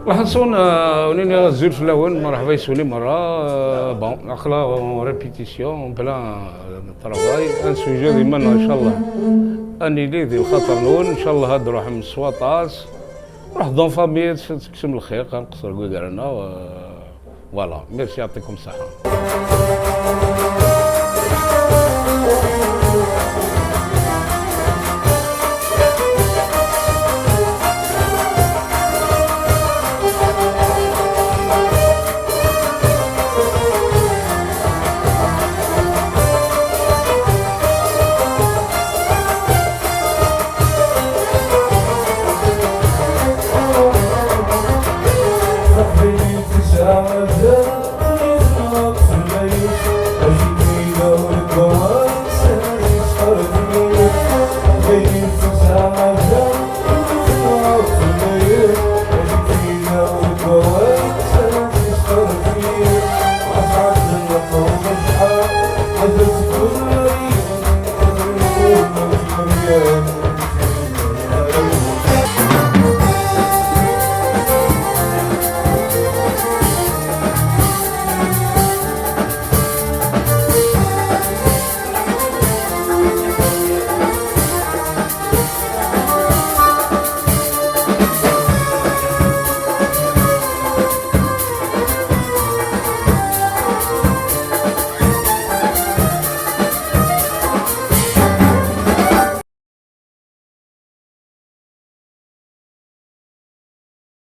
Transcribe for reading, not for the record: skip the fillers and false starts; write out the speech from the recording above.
وحنصون ونين زول في الاول مرحبا يسولي مره بون اخلا ريبيتيسيون بلا طرافاي ان سوجي ديما ان شاء الله اني لي خاطر نون ان شاء الله هاد نروح من السواطاس نروح دون فامي تكسم الخير كنقصر كوكرنا فوالا ميرسي يعطيكم الصحه.